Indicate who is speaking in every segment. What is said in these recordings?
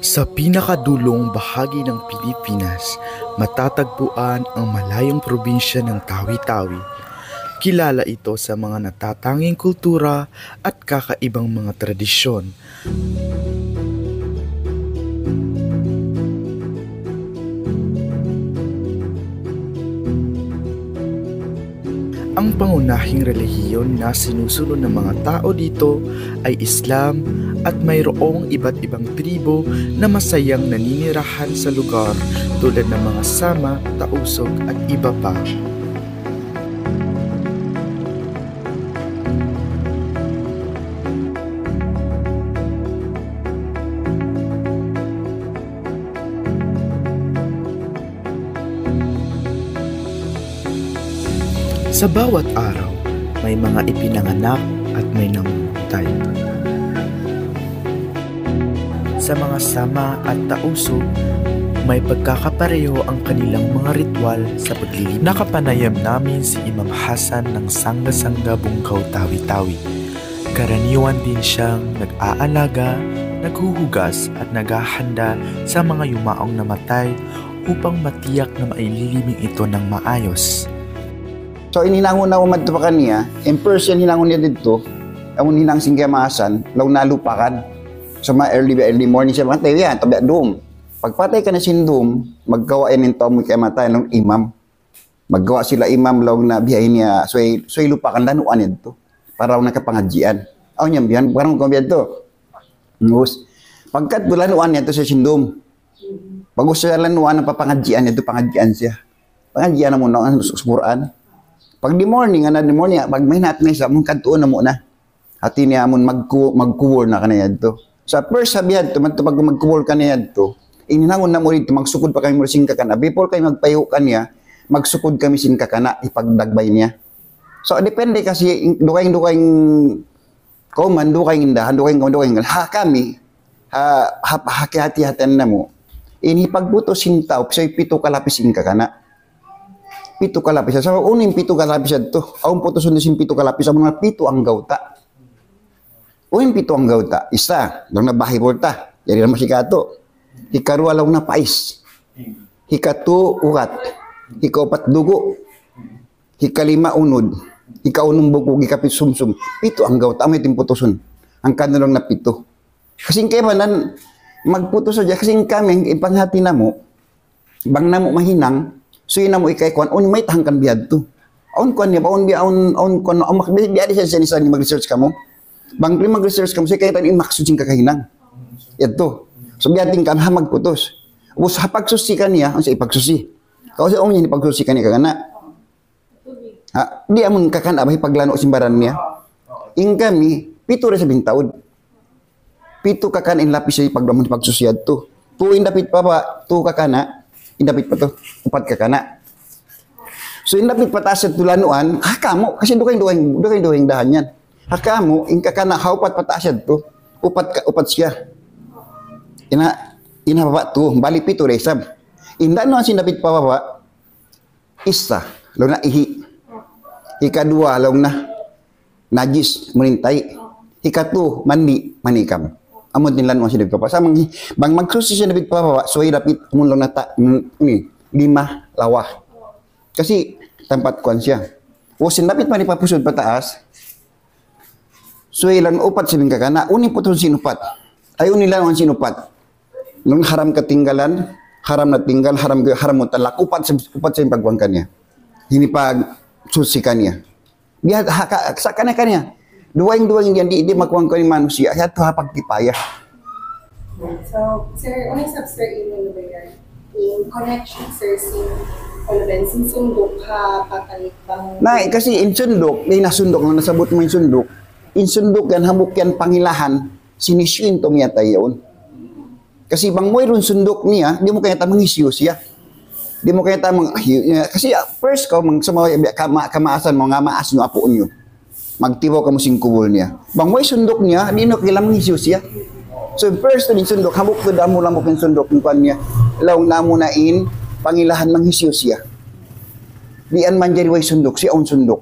Speaker 1: Sa pinakadulong bahagi ng Pilipinas, matatagpuan ang malayong probinsya ng Tawi-Tawi. Kilala ito sa mga natatanging kultura at kakaibang mga tradisyon. Ang pangunahing relihiyon na sinusunod ng mga tao dito ay Islam at mayroong iba't ibang tribo na masayang naninirahan sa lugar tulad ng mga Sama, Tausug at iba pa. Sa bawat araw, may mga ipinanganak at may namumatay. Sa mga Sama at Tausug, may pagkakapareho ang kanilang mga ritual sa paglilibing. Nakapanayam namin si Imam Hasan ng Sangga-Sangga Bungkaw Tawi-Tawi. Karaniwan din siyang nag-aalaga, naghuhugas at naghahanda sa mga yumaong namatay upang matiyak na maililibing ito ng maayos.
Speaker 2: So ininangon na umad pa kaniya, in person hinangon niya dito, ang hinang singgamasan, law nalupakan. So early morning siya, matay yan, tabi doom. Pagpatay ka na sindum, maggawa yan nito mo kay matay ng imam. Maggawa sila imam law na biyahin niya, so lupakan lanuan nito, para raw nakapangadjian. Aw niya biyan, parang kumbiyan to. Ngus. Pagkat lanuan niya to sa sindum, bagus siya lanuan ng papangadjian niya, pangadjian siya. Pangadjian na muna ang susuran. Pag di morning, pag may natin na isa, mong kantuon na muna. Hati niya mong magkuwol na kanayad to. Sa first sabihan to, pag magkuwol kanayad to, ininangon na mo rito, magsukod pa kami mo sin kakana. Before kayo magpayo kanya, magsukod kami sin kakana, ipagdagbay niya. So, depende kasi, dukayng kauman, dukayng indahan, dukayng kami, hati-hatihan na mo, inipagbuto sin tao, sa'y pito kalapis sin kakana. Pito kalapis. So, uning pito kalapis to. Aung putusun na sin pito kalapis. Ang mga pito ang gauta. Uning pito ang gauta. Isa. Daw na bahay porta. Jadi naman si kato. Hikaruwa lang na pais. Hikatu urat. Hikaupat dugo. Hikalima unod. Hikaunong buko. Hikapit sumsum. Pito ang gauta. May timputusun. Ang kanilang na pito. Kasing kaya manan magputusun dyan. Kasing kami, ipanghati na mo. Bang na mo mahinang. So yun na mo ikay kuan, may tahangkan biyad to. Aun kuan niya, aun kuan, biyad siya siya ni mag-research ka mo. Bang mag-research ka mo, so kaya tayo imaksusing kakahinang. Ito. So biyading ka, magputos. Upos hapagsusi ka niya, ang sa ipagsusi. Kasi aun niya ipagsusi ka niya kakana. Di amon kakana, bahay paglano simbaran niya. Ing kami, pito rin sabing taon. Pito kakana in lapis siya pagdamon pagsusiyad to. Tuwing dapit pa ba, tu kakana, indapit pa to, upat ka kana. So indapit pataas at tulanuan, hakamo, kasi duwing dahan yan. Hakamo, inka kana, haupat pataas at to, upat siya. Ina baba to, bali pito resab. Inda no ang sindapit pa baba, isa, law na ihi. Ikadua, law na, najis, munintay. Ikatu, manikam. Amon din lanwa siya nagpapa. Samang bang magsusi siya nabit pa so ay rapid mun lang nata lima lawa. Kasi tempat kuan siya. O sinapit pa ni papusod pataas. So ilang upat siling kakana, uni puton sinupat. Ay uni lang ang sinupat. Nung haram katinggalan, haram na tinggal, haram mo talak, upat sa pagkuan kanya. Hinipag susi kanya. Biya sa kanya. Duwing yan, di makuha ko yung manusia. Kaya ito hapagtipaya.
Speaker 3: So, sir, ano yung sir email ba yan? In connection, sir, sin sundok ha, patalit bang...
Speaker 2: Kasi in sundok, may nasundok, nung nasabot mo yung sundok, in sundok yan, hamok yan, pangilahan, sinisyon to miya tayo. Kasi bang mo yung sundok niya, di mo kaya tamang isyo siya. Di mo kaya tamang... Kasi first, sa mga kamaasan mo, nga maas nyo, apo nyo. Magtibaw ka mo singkubol niya. Bang may sundok niya, di no kilang isyo siya. So first din sundok, hamok ko damo lamok yung sundok ng pan niya. Law na mo na in, pangilahan mang isyo siya. Di an man jari way sundok, si on sundok.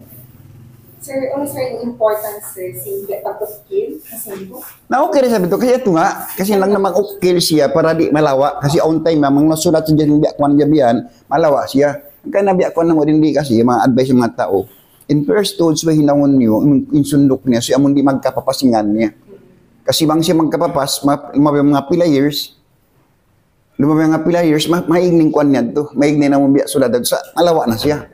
Speaker 3: Sir, ano sir yung importance sir, si pag-upkill, kasundo?
Speaker 2: Na okay rin sabi to, kasi ito nga, kasi lang naman okay siya para di malawa, kasi on time, mga nasulat sa dyan, biakwan gabihan, malawa siya. Kaya nabiakwan na mo din di kasi, mga advice ng mga tao. In first thoughts, may hinangon niyo, insundok niya, so amon di magkapapasingan niya. Kasi bang siya magkapapas, mga pila years, maigning kwan niya to, maigning na mo biyak sulat, sa malawa na siya.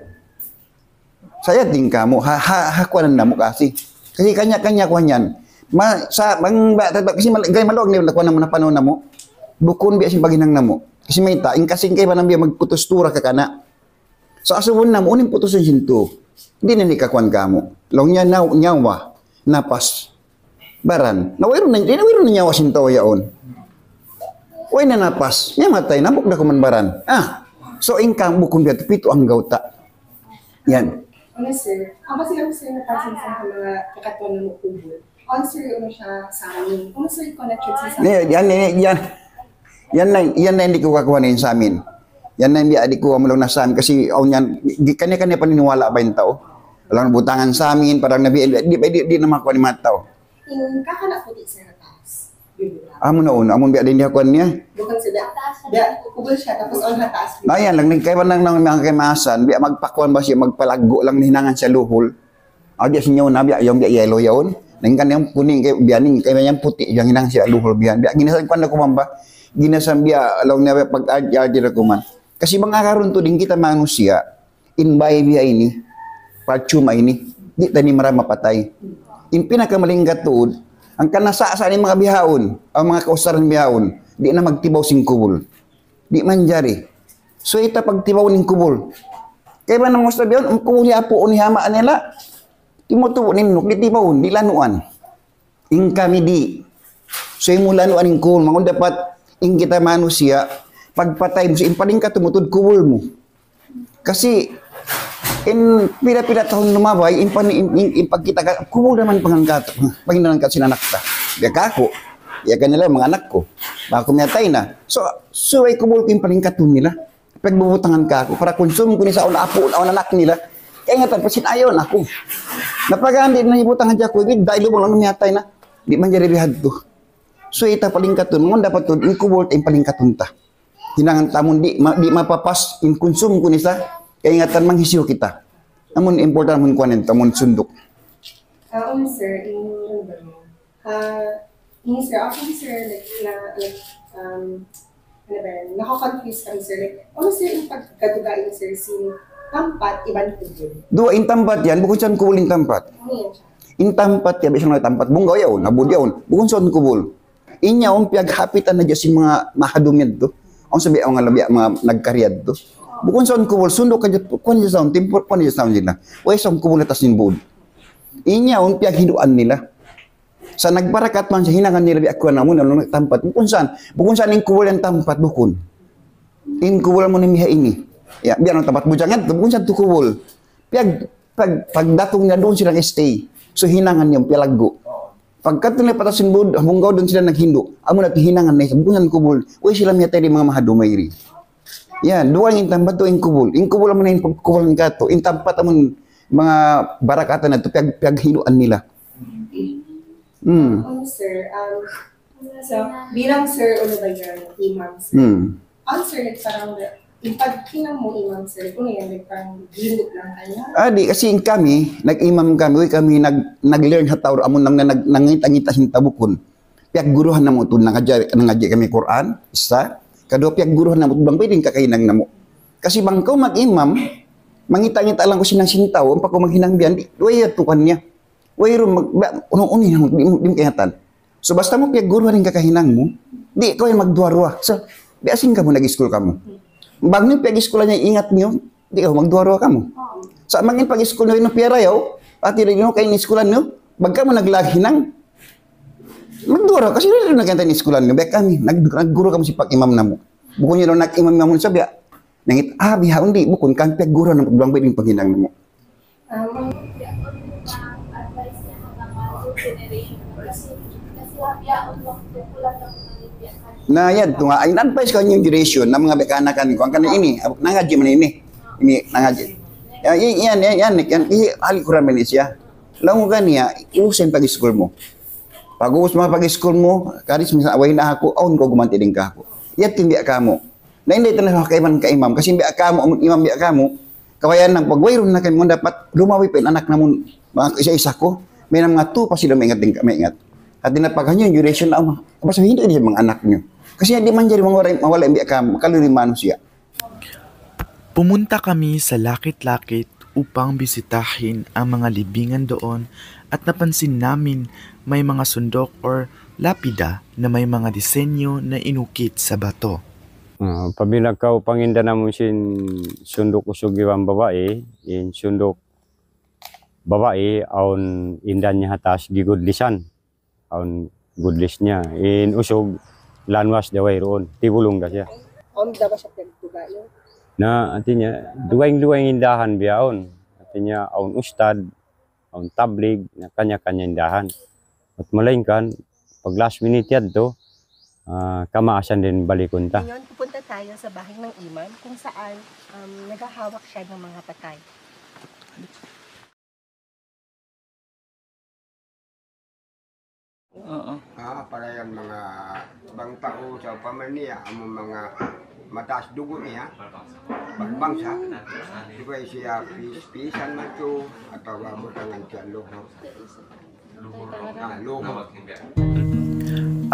Speaker 2: Saya din ka mo, hakwanan na mo kasi. Kasi kanya-kanya ko yan. Kasi gay maluwag niyo, lakwan na mo na panon na mo. Bukon biya si baginang na mo. Kasi may taing kasing kayo ba nang biya magputustura ka kana. So asubon na mo, uning putusun sinto. Hindi na nikakwan ka mo. Long niya nyawa, napas. Baran, nawiro na nyawa sinto yaon. Uy na napas, niya matay, namok na kuman baran. So ingkang bukon biya, pito ang gauta. Yan.
Speaker 3: Ano sir, ang kasi lang sir napansin sa mga kakatuan ng mukubol. Ano sir, ano siya sa amin? Ano sir, connection sa amin?
Speaker 2: Yan na hindi ko kakuhanin sa amin. Yan na hindi ko amulong na sa amin kasi kanya-kanya paniniwala ba yung tao? Walang butangan sa amin, parang di na makuha ni mga tao.
Speaker 3: Yung kakanak ko di sir na taas.
Speaker 2: Amon na una, amon biya din dihakuan niya.
Speaker 3: Bukan sila, kubol siya, tapos on hataas.
Speaker 2: Ayan lang, kaya ba nang mga kaimasan, biya magpakuan ba siya, magpalago lang hinangan siya luhol. Diya sinyaw na, biya yung biya yellow yaon. Nangkan yung kuning, biya ning, kaya yung puti, yung hinang siya luhol biya. Biya, ginasan ko na kumamba, ginasan biya, alaw niya pag-adya na kuman. Kasi mga karon to din kita manusia, inbay biya ini, pachuma ini, di tani marama patay. In pinakamaling gatuod, ang kanasa sa mga bihaon, ang mga kausaran bihaon, di na magtibaw sing kubol. Di man jari. So ita pagtibaw ning kubol. Kaya ba nang musta biyon, ang kubol niya po unihamaan nila. Timutubo ninok, di tibaw, di lanuan. Ing kami di. So yung lanuan ning kubol, mga dapat ing kita manusia, pagpatay mo, so impaling ka tumutod kubol mo. Kasi, in pila-pila taon lumabay, in pagkita ka, kubol naman panginanang ka sinanak ka. Kaya kako, ya kanila mga anak ko. Baka kumitay na. So ay kubol ko yung palingkaton nila. Pagbubutangan ka ako para konsum ko ni sa apo, anak nila. Kaya nga tapasin ayaw na ako. Napagandi na ibutangan dyan ko, dahil mo lang namitay na. Di man jaribihad to. So ita palingkaton, mga dapat to, yung kubol yung palingkaton ta. Hinangan tamon, di mapapas, in konsum ko ni sa, kaya nga tan manghisiyo kita. Amon important mo kuanin, tamon sundok.
Speaker 3: Sir, sir, actually sir, nakakonfuse kami sir. Ano sir yung pagkadugain sir, si tampat, ibang kubol?
Speaker 2: Dua in tampat yan, bukod saan kubol in tampat?
Speaker 3: Ano yan siya?
Speaker 2: In tampat yan, bisang na tampat, bunggaw yaon, nabud yaon, bukod saan kubol? Inya, piyaghapitan na dyan si mga mahadumid to. Ang sabi, ang mga nagkaryad to. Bukod saan kubol, sundok ka dyan, kuwan dyan sound, timpor pa dyan sound nila. Uy, saan kubol na tas ninbud. Inya, piyaghiduan nila. Sa nagbarakat man siya, hinangan nila biak ko na mo, nalong tampat. Bukod saan yung kubol yung tampat, bukod. In kubol mo ni miha ini. Ya, biar ang tampat bujangan, bukod saan to kubol. Pagdatong na doon silang stay. So, hinangan niyang pialago. Pagkat nila patasin bud, hanggaw doon sila naghindo. Amo na hinangan na, bukod saan kubol. Uy, sila miha tayo mga mahadumay rin. Yan, duwa yung tampat to, yung kubol. Yung kubol mo na yung kubol ng kato. Yung tampat amon mga barakatan na ito, piyaghiduan nila.
Speaker 3: Sir, so, bilang sir, ano ba yan, imam sir? Sir, parang, pag kinang mo imam sir, kung yan, parang gilot lang kanya?
Speaker 2: Di, kasi kami, nag-imam kami, nag-learn hatawar, amon nang nangita-ngita hintabukon. Piyagguruhan na mo ito, nangadya kami Quran, isa. Kadua, piyagguruhan na mo ito, bang pwedeng kakainang na mo. Kasi bang kau mag-imam, mangita-ngita lang ko sinang sintaw, ang pag maghinang biyan, duwaya tukan niya. Wayro unong-uni di mo kayatan. So basta mo piyagguruhan ng kakahinang mo, di ikaw yung magduwa-ruwa. So, di asing ka mo nag-school ka mo. Bago niyo piyag-school niya, ingat niyo, di ikaw magduwa-ruwa ka mo. So, amangin pag-school niyo yung piyarayaw, at rin nyo kayo ni-schoolan niyo, bagka mo naglahinang, magduwa-ruwa. Kasi rin nagkanta ni-schoolan niyo, baka kami, nagguro ka mo si pag-imam na mo. Bukon niyo lang nag-imam na mo sabi, nangit, biha, hindi, bukon kang piyagguruhan ng pagbulang pwedeng paghinang na mo. Na yan, tunga ay advice ko yung duration ng mga bekanakan ko. Ang kanin ini, nangadji man ini nangadji. Yan, hali ko ramen siya. Lango ka niya, iusin pag-school mo. Pag uus mga pag-school mo, karis minsan away na ako, aun ko gumanti din ka ako. Iyat timbiya ka mo. Na hindi ito na kaiman ka imam. Kasi biya ka mo, imam biya ka mo, kawayan ng pagwayron na kayo mo, dapat lumawi pa anak na mo, mga isa-isa ko. May mga 2 pa sila may ingat. At dinapaghan yung duration na, basta hindi din mga anak nyo. Kasi hindi man dyan mawala yung biya ka mo, kaluriman siya.
Speaker 1: Pumunta kami sa Lakit-Lakit upang bisitahin ang mga libingan doon at napansin namin may mga sundok or lapida na may mga disenyo na inukit sa bato.
Speaker 4: Pabilakaw panginda namun sin sundok usog iwan babae, in sundok babae aun indan niya hatas gigudlisan, aun gudlis niya. In usog lanwas daway roon, tibulong ka siya.
Speaker 3: Dapat siya pinagtugayo.
Speaker 4: Na artinya duwing indahan biyaon. Artinya aun ustad, aun tablig na kanya-kanya indahan. At malainkan pag last minute yan to, kamaasan din balikon ta.
Speaker 3: Ngayon, pupunta tayo sa bahay ng imam kung saan naghahawak siya ng mga patay.
Speaker 5: Para yung mga ibang tao sa pamilya, ang mga mataas dugo niya, pagbangsa, diba siya pisan man ito, at butangan siya luho.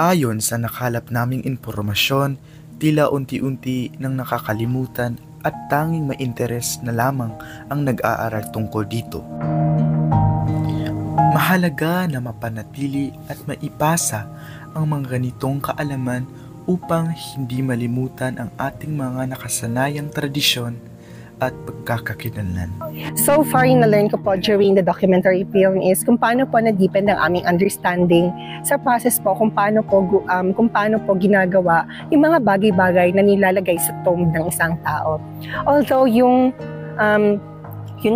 Speaker 1: Ayon sa nakalap naming impormasyon, tila unti-unti nang nakakalimutan at tanging may interes na lamang ang nag-aaral tungkol dito. Mahalaga na mapanatili at maipasa ang mga ganitong kaalaman upang hindi malimutan ang ating mga nakasanayang tradisyon at pagkakakilanlan.
Speaker 3: So far, yung na-learn ko po during the documentary film is kung paano po na-deepen ang aming understanding sa process po, kung paano po ginagawa yung mga bagay-bagay na nilalagay sa tomb ng isang tao. Although yung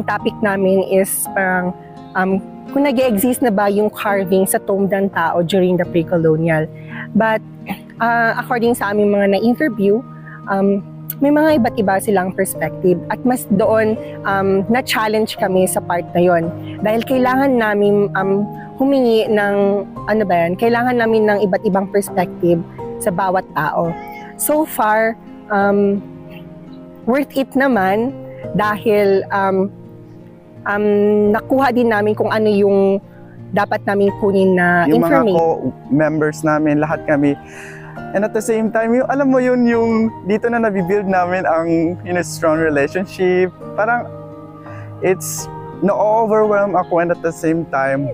Speaker 3: topic namin is parang kung nag-exist na ba yung carving sa tomb ng tao during the pre-colonial. But according sa aming mga na-interview, may mga iba't iba silang perspective at mas doon na-challenge kami sa part na yon dahil kailangan namin humingi ng kailangan namin ng iba't ibang perspective sa bawat tao. So far, worth it naman dahil nakuha din namin kung ano yung dapat namin kunin na information.
Speaker 6: Yung mga members namin, lahat kami. And at the same time, alam mo yun, yung dito na nabibuild namin ang strong relationship. Parang it's na-overwhelm ako, and at the same time,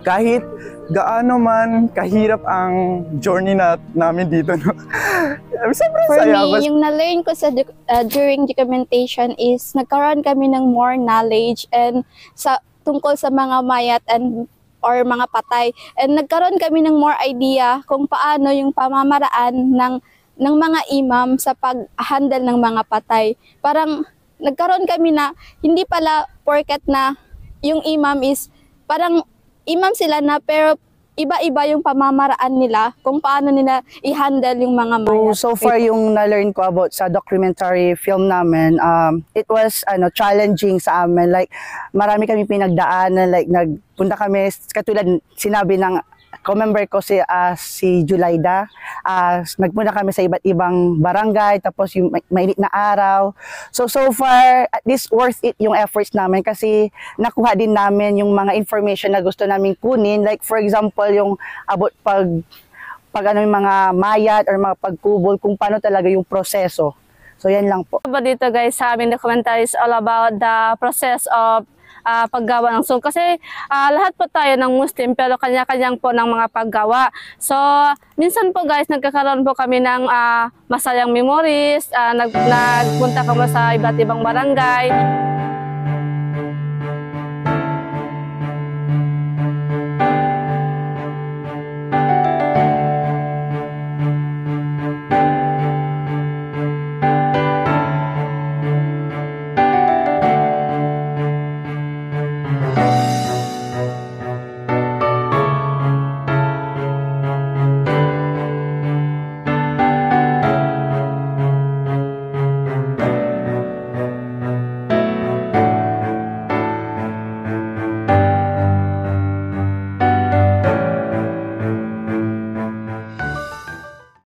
Speaker 6: kahit gaano man kahirap ang journey namin dito, no? Sobrang
Speaker 7: For
Speaker 6: saya.
Speaker 7: me, yung na-learn ko during documentation is nagkaroon kami ng more knowledge and tungkol sa mga mayat or mga patay. And nagkaroon kami ng more idea kung paano yung pamamaraan ng mga imam sa pag-handle ng mga patay. Parang nagkaroon kami na hindi pala porket na yung imam is parang imam sila na pero iba-iba yung pamamaraan nila kung paano nila i-handle yung mga mayat.
Speaker 8: So far yung na-learn ko about sa documentary film namin, it was challenging sa amin. Like marami kami pinagdaanan, like nagpunta kami, katulad sinabi ng co-member ko si Julaida, nagpunta kami sa iba't ibang barangay, tapos yung mainit na araw. So far, at least worth it yung efforts namin kasi nakuha din namin yung mga information na gusto namin kunin. Like for example, yung about yung mga mayat or mga pagkubol, kung paano talaga yung proseso. So yan lang po.
Speaker 7: Dito guys, sa aming documentary is all about the process of paggawa ng sung. Kasi lahat po tayo ng Muslim pero kanya-kanyang po ng mga paggawa. So minsan po guys, nagkakaroon po kami ng masayang memories, nagpunta kami sa iba't ibang barangay.